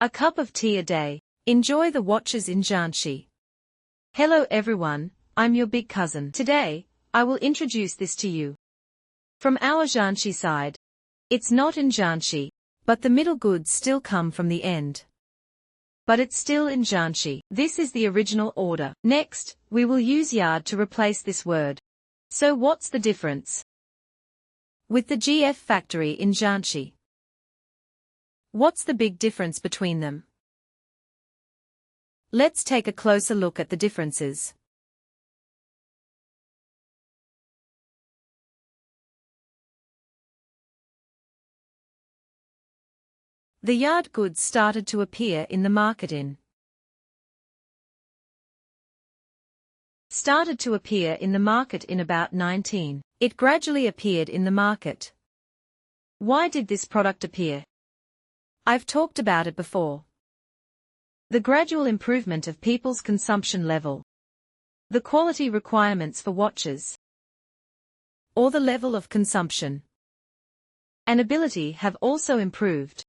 A cup of tea a day. Enjoy the watches in Jiangxi. Hello everyone, I'm your big cousin. Today, I will introduce this to you. From our Jiangxi side. It's not in Jiangxi, but the middle goods still come from the end. But it's still in Jiangxi. This is the original order. Next, we will use yard to replace this word. So what's the difference with the GF factory in Jiangxi? What's the big difference between them? Let's take a closer look at the differences. The yard goods started to appear in the market in about 19. It gradually appeared in the market. Why did this product appear? I've talked about it before. The gradual improvement of people's consumption level. The quality requirements for watches. Or the level of consumption and ability have also improved.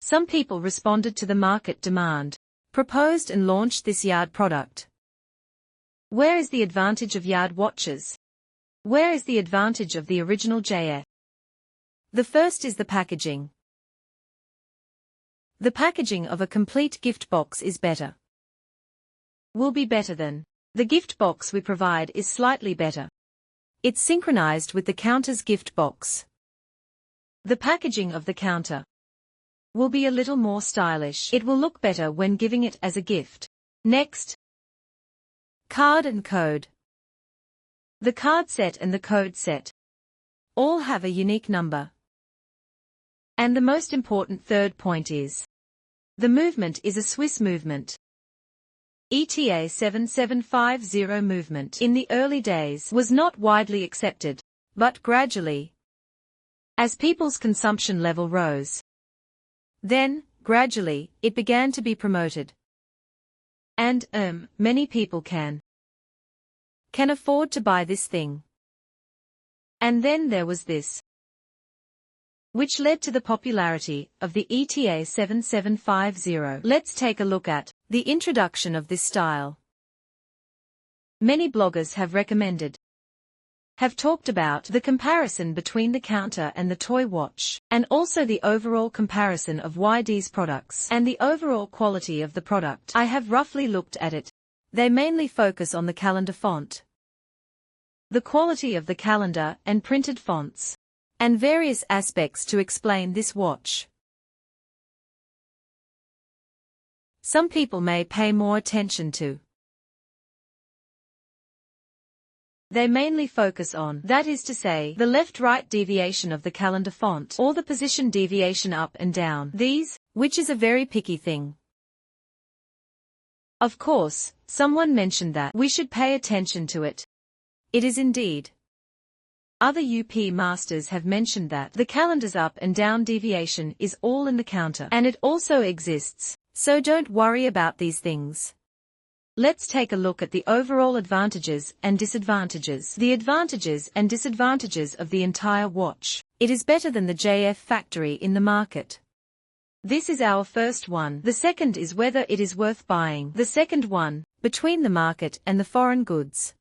Some people responded to the market demand, proposed and launched this yard product. Where is the advantage of yard watches? Where is the advantage of the original JF? The first is the packaging. The packaging of a complete gift box is better. Will be better than. The gift box we provide is slightly better. It's synchronized with the counter's gift box. The packaging of the counter will be a little more stylish. It will look better when giving it as a gift. Next, card and code. The card set and the code set all have a unique number. And the most important third point is the movement is a Swiss movement. ETA 7750 movement in the early days was not widely accepted, but gradually, as people's consumption level rose, then, gradually, it began to be promoted. And, many people can afford to buy this thing. And then there was this, which led to the popularity of the ETA 7750. Let's take a look at the introduction of this style. Many bloggers have talked about the comparison between the counter and the toy watch, and also the overall comparison of YD's products and the overall quality of the product. I have roughly looked at it. They mainly focus on the calendar font, the quality of the calendar and printed fonts, and various aspects to explain this watch. Some people may pay more attention to. They mainly focus on, that is to say, the left-right deviation of the calendar font or the position deviation up and down. These, which is a very picky thing. Of course, someone mentioned that we should pay attention to it. It is indeed. Other UP masters have mentioned that the calendar's up and down deviation is all in the counter, and it also exists, so don't worry about these things. Let's take a look at the overall advantages and disadvantages. The advantages and disadvantages of the entire watch. It is better than the JF factory in the market. This is our first one. The second is whether it is worth buying. The second one, between the market and the foreign goods.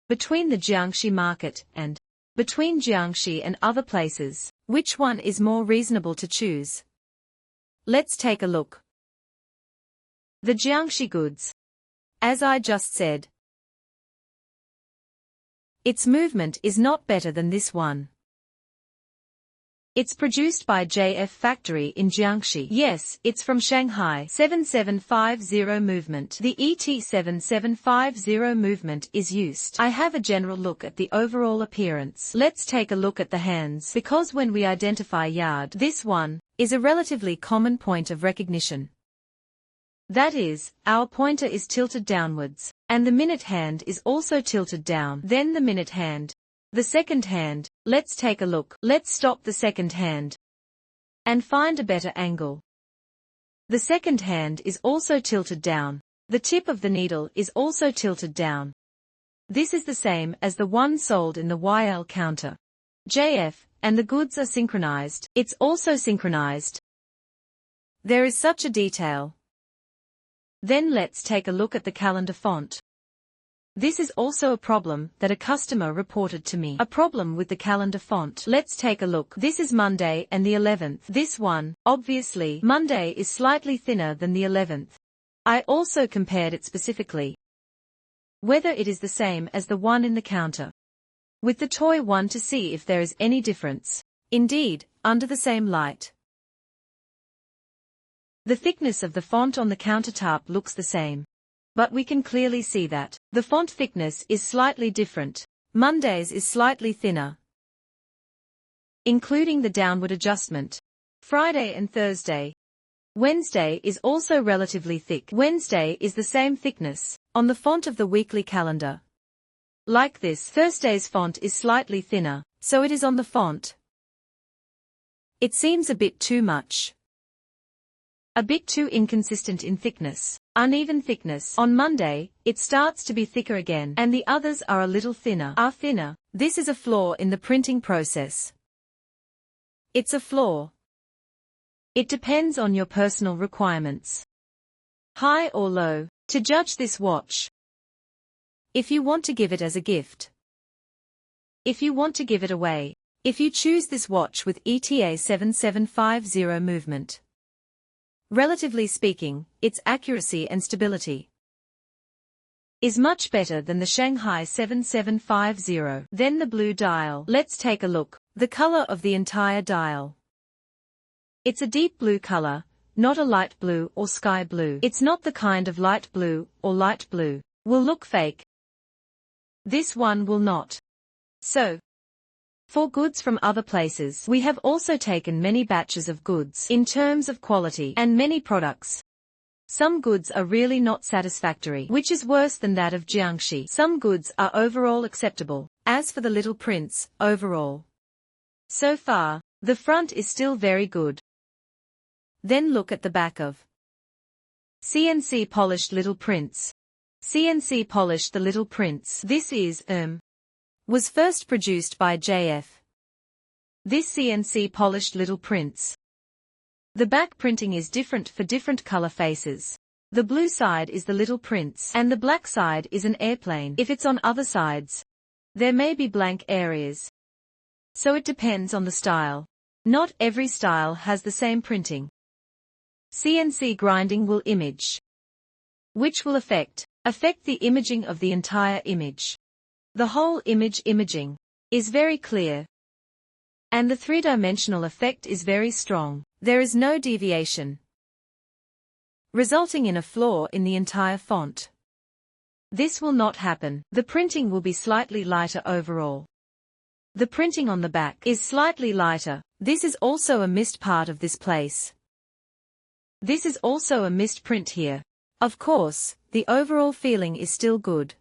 Between the Jiangxi market and between Jiangxi and other places, which one is more reasonable to choose? Let's take a look. The Jiangxi goods. As I just said, its movement is not better than this one. It's produced by JF factory in Jiangxi. Yes, it's from Shanghai. 7750 movement. The ET 7750 movement is used. I have a general look at the overall appearance. Let's take a look at the hands, because when we identify yard, this one is a relatively common point of recognition. That is, our pointer is tilted downwards, and the minute hand is also tilted down. Then the minute hand. The second hand, let's take a look. Let's stop the second hand and find a better angle. The second hand is also tilted down. The tip of the needle is also tilted down. This is the same as the one sold in the YL counter. JF, and the goods are synchronized. It's also synchronized. There is such a detail. Then let's take a look at the calendar font. This is also a problem that a customer reported to me. A problem with the calendar font. Let's take a look. This is Monday and the 11th. This one, obviously, Monday is slightly thinner than the 11th. I also compared it specifically, whether it is the same as the one in the counter, with the toy one to see if there is any difference. Indeed, under the same light, the thickness of the font on the countertop looks the same. But we can clearly see that the font thickness is slightly different. Monday's is slightly thinner, including the downward adjustment. Friday and Thursday. Wednesday is also relatively thick. Wednesday is the same thickness on the font of the weekly calendar. Like this, Thursday's font is slightly thinner, so it is on the font. It seems a bit too much. A bit too inconsistent in thickness. Uneven thickness. On Monday, it starts to be thicker again, and the others are a little thinner. This is a flaw in the printing process. It's a flaw. It depends on your personal requirements, high or low, to judge this watch. If you want to give it as a gift, if you want to give it away, if you choose this watch with ETA 7750 movement, relatively speaking, its accuracy and stability is much better than the Shanghai 7750. Then the blue dial. Let's take a look. The color of the entire dial. It's a deep blue color, not a light blue or sky blue. It's not the kind of light blue or light blue will look fake. This one will not. So, for goods from other places, we have also taken many batches of goods in terms of quality and many products. Some goods are really not satisfactory, which is worse than that of Jiangxi. Some goods are overall acceptable. As for the little prints, overall, so far, the front is still very good. Then look at the back of CNC polished little prints. CNC polished the little prints. This is, was first produced by JF. This CNC polished little prints. The back printing is different for different color faces. The blue side is the little prints, and the black side is an airplane. If it's on other sides, there may be blank areas. So it depends on the style. Not every style has the same printing. CNC grinding will image, which will affect the imaging of the entire image. The whole imaging is very clear, and the three-dimensional effect is very strong. There is no deviation, resulting in a flaw in the entire font. This will not happen. The printing will be slightly lighter overall. The printing on the back is slightly lighter. This is also a missed part of this place. This is also a missed print here. Of course, the overall feeling is still good.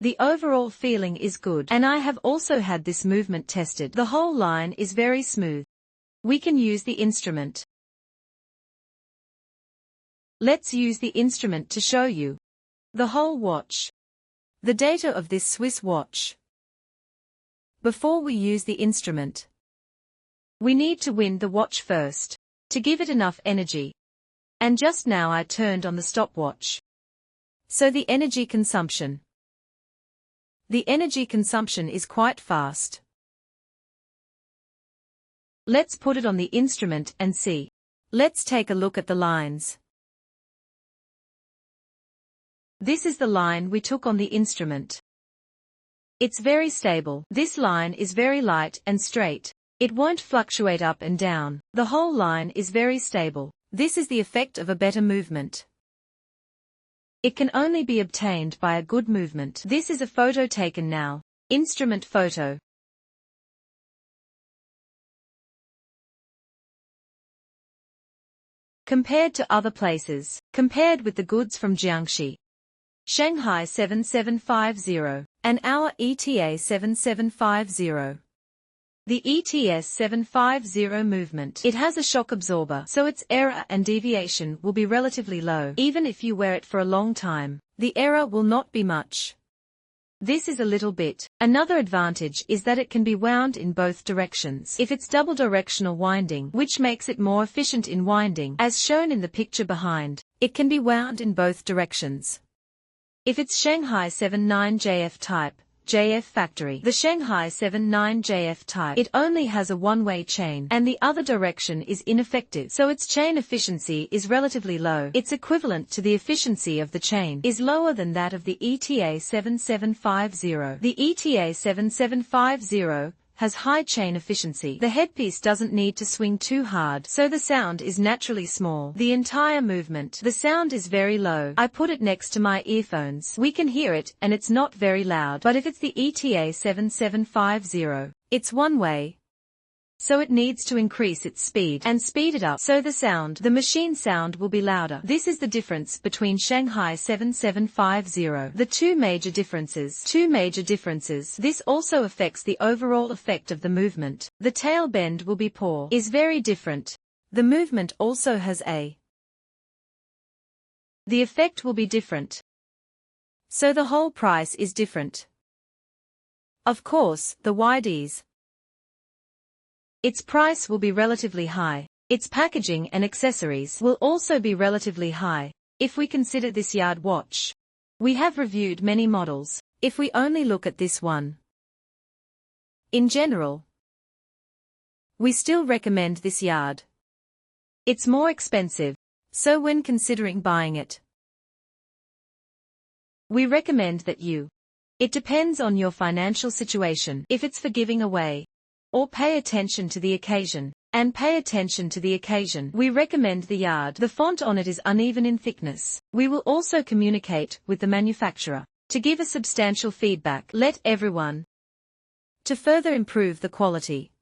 The overall feeling is good, and I have also had this movement tested. The whole line is very smooth. We can use the instrument. Let's use the instrument to show you the whole watch, the data of this Swiss watch. Before we use the instrument, we need to wind the watch first, to give it enough energy. And just now I turned on the stopwatch. So the energy consumption is quite fast. Let's put it on the instrument and see. Let's take a look at the lines. This is the line we took on the instrument. It's very stable. This line is very light and straight. It won't fluctuate up and down. The whole line is very stable. This is the effect of a better movement. It can only be obtained by a good movement. This is a photo taken now. Instrument photo. Compared to other places, compared with the goods from Jiangxi, Shanghai 7750, and our ETA 7750. The ETS 750 movement. It has a shock absorber, so its error and deviation will be relatively low. Even if you wear it for a long time, the error will not be much. This is a little bit. Another advantage is that it can be wound in both directions. If it's double directional winding, which makes it more efficient in winding, as shown in the picture behind, it can be wound in both directions. If it's Shanghai 79JF type, JF factory, the Shanghai 79JF type, it only has a one-way chain, and the other direction is ineffective, so its chain efficiency is relatively low. It's equivalent to the efficiency of the chain, is lower than that of the ETA 7750. The ETA 7750 has high chain efficiency. The headpiece doesn't need to swing too hard, so the sound is naturally small. The entire movement, the sound is very low. I put it next to my earphones. We can hear it, and it's not very loud. But if it's the ETA 7750, it's one way, so it needs to increase its speed and speed it up, so the machine sound will be louder. This is the difference between Shanghai 7750. The two major differences. This also affects the overall effect of the movement. The tail bend will be poor, is very different. The movement also has the effect will be different. So the whole price is different. Of course, the YD's, its price will be relatively high. Its packaging and accessories will also be relatively high. If we consider this yard watch, we have reviewed many models. If we only look at this one, in general, we still recommend this yard. It's more expensive, so when considering buying it, we recommend that it depends on your financial situation. If it's for giving away, or pay attention to the occasion, we recommend the yard. The font on it is uneven in thickness. We will also communicate with the manufacturer to give a substantial feedback. Let everyone to further improve the quality.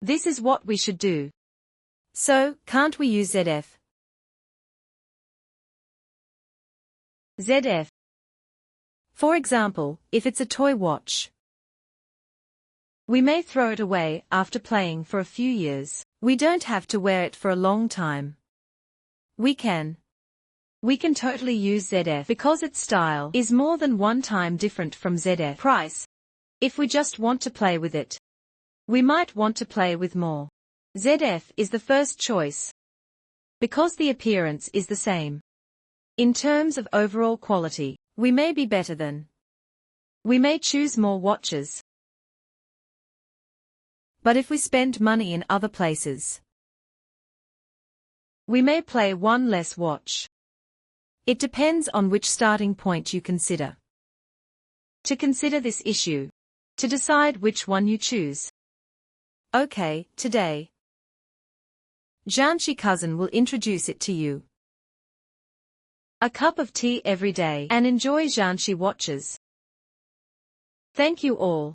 This is what we should do. So, can't we use ZF? For example, if it's a toy watch, we may throw it away after playing for a few years. We don't have to wear it for a long time. We can totally use ZF because its style is more than one time different from ZF. Price. If we just want to play with it, we might want to play with more. ZF is the first choice because the appearance is the same. In terms of overall quality, we may be better than. We may choose more watches. But if we spend money in other places, we may play one less watch. It depends on which starting point you consider. To consider this issue, to decide which one you choose. Okay, today, Jianxi cousin will introduce it to you. A cup of tea every day and enjoy Jianxi watches. Thank you all.